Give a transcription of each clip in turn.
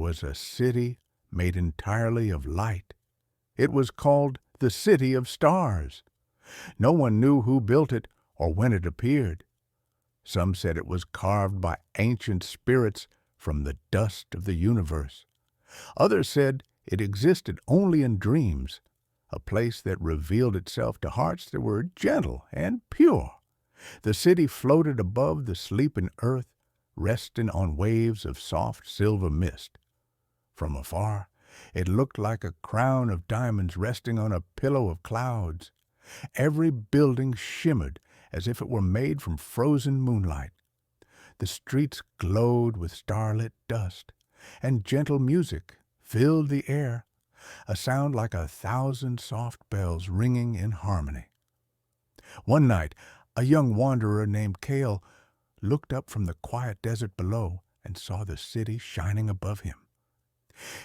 was a city made entirely of light. It was called the City of Stars. No one knew who built it or when it appeared. Some said it was carved by ancient spirits from the dust of the universe. Others said it existed only in dreams, a place that revealed itself to hearts that were gentle and pure. The city floated above the sleeping earth, resting on waves of soft silver mist. From afar, it looked like a crown of diamonds resting on a pillow of clouds. Every building shimmered as if it were made from frozen moonlight. The streets glowed with starlit dust, and gentle music filled the air, a sound like 1,000 soft bells ringing in harmony. One night, a young wanderer named Cale looked up from the quiet desert below and saw the city shining above him.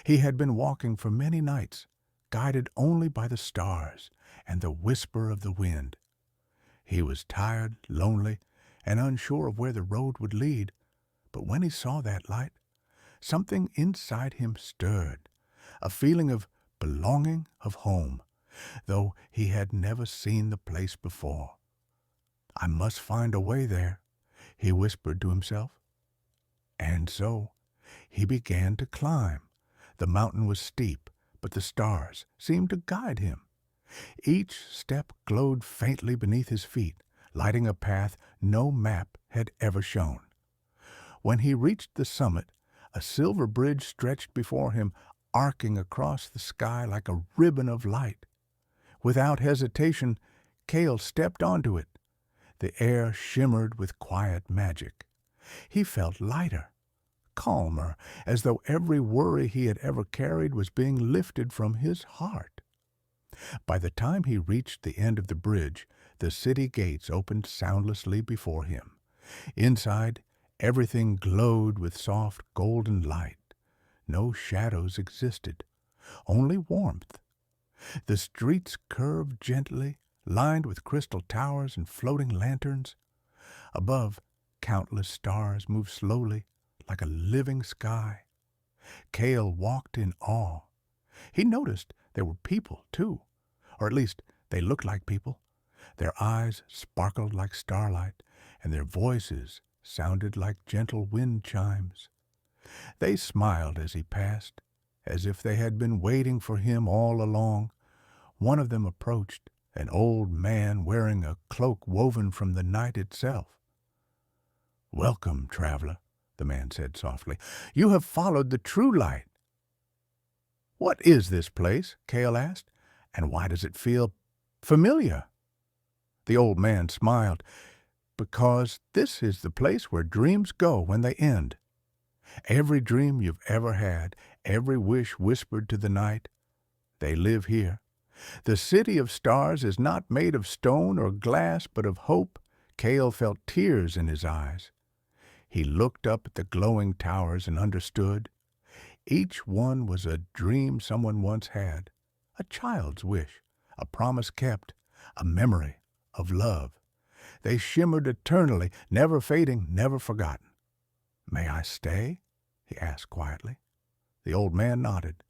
He had been walking for many nights, guided only by the stars and the whisper of the wind. He was tired, lonely, and unsure of where the road would lead, but when he saw that light, something inside him stirred, a feeling of belonging, of home, though he had never seen the place before. "I must find a way there," he whispered to himself. And so he began to climb. The mountain was steep, but the stars seemed to guide him. Each step glowed faintly beneath his feet, lighting a path no map had ever shown. When he reached the summit, a silver bridge stretched before him, arcing across the sky like a ribbon of light. Without hesitation, Cale stepped onto it. The air shimmered with quiet magic. He felt lighter, calmer, as though every worry he had ever carried was being lifted from his heart. By the time he reached the end of the bridge, the city gates opened soundlessly before him. Inside, everything glowed with soft golden light. No shadows existed, only warmth. The streets curved gently, lined with crystal towers and floating lanterns. Above, countless stars moved slowly, like a living sky. Cale walked in awe. He noticed there were people, too, or at least they looked like people. Their eyes sparkled like starlight, and their voices sounded like gentle wind chimes. They smiled as he passed, as if they had been waiting for him all along. One of them approached, an old man wearing a cloak woven from the night itself. "Welcome, traveler," the man said softly. "You have followed the true light." "What is this place?" Cale asked. "And why does it feel familiar?" The old man smiled. "Because this is the place where dreams go when they end. Every dream you've ever had, every wish whispered to the night, they live here. The City of Stars is not made of stone or glass, but of hope." Cale felt tears in his eyes. He looked up at the glowing towers and understood. Each one was a dream someone once had, a child's wish, a promise kept, a memory of love. They shimmered eternally, never fading, never forgotten. "May I stay?" he asked quietly. The old man nodded.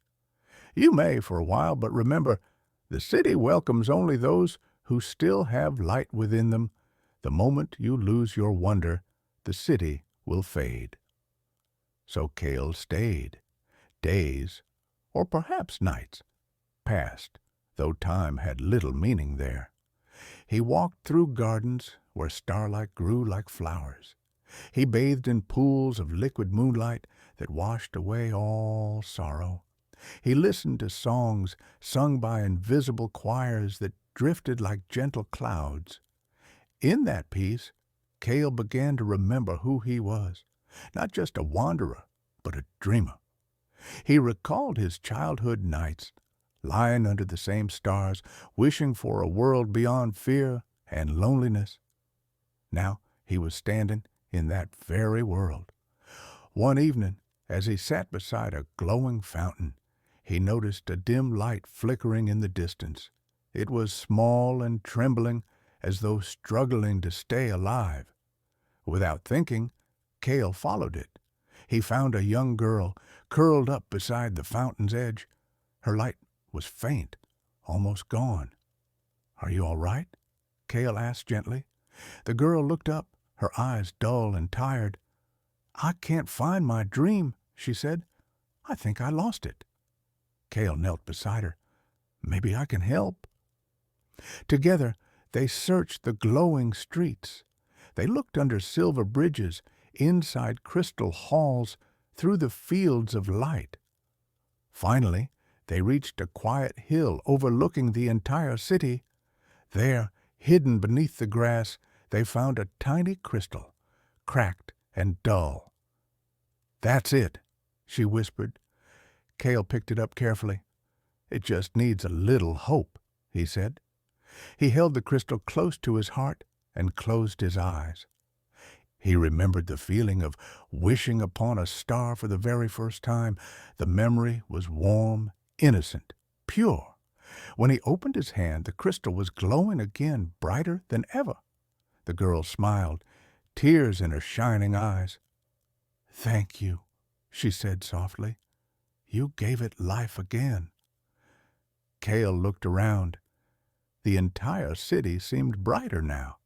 "You may for a while, but remember, the city welcomes only those who still have light within them. The moment you lose your wonder, the city will fade." So Cale stayed. Days, or perhaps nights, passed, though time had little meaning there. He walked through gardens where starlight grew like flowers. He bathed in pools of liquid moonlight that washed away all sorrow. He listened to songs sung by invisible choirs that drifted like gentle clouds. In that peace, Cale began to remember who he was, not just a wanderer, but a dreamer. He recalled his childhood nights, lying under the same stars, wishing for a world beyond fear and loneliness. Now he was standing in that very world. One evening, as he sat beside a glowing fountain, he noticed a dim light flickering in the distance. It was small and trembling, as though struggling to stay alive. Without thinking, Cale followed it. He found a young girl, curled up beside the fountain's edge. Her light was faint, almost gone. "Are you all right?" Cale asked gently. The girl looked up, her eyes dull and tired. "I can't find my dream," she said. "I think I lost it." Cale knelt beside her. "Maybe I can help." Together, they searched the glowing streets. They looked under silver bridges, inside crystal halls, through the fields of light. Finally, they reached a quiet hill overlooking the entire city. There, hidden beneath the grass, they found a tiny crystal, cracked and dull. "That's it," she whispered. Cale picked it up carefully. "It just needs a little hope," he said. He held the crystal close to his heart and closed his eyes. He remembered the feeling of wishing upon a star for the very first time. The memory was warm, innocent, pure. When he opened his hand, the crystal was glowing again, brighter than ever. The girl smiled, tears in her shining eyes. "Thank you," she said softly. "You gave it life again." Cale looked around. The entire city seemed brighter now.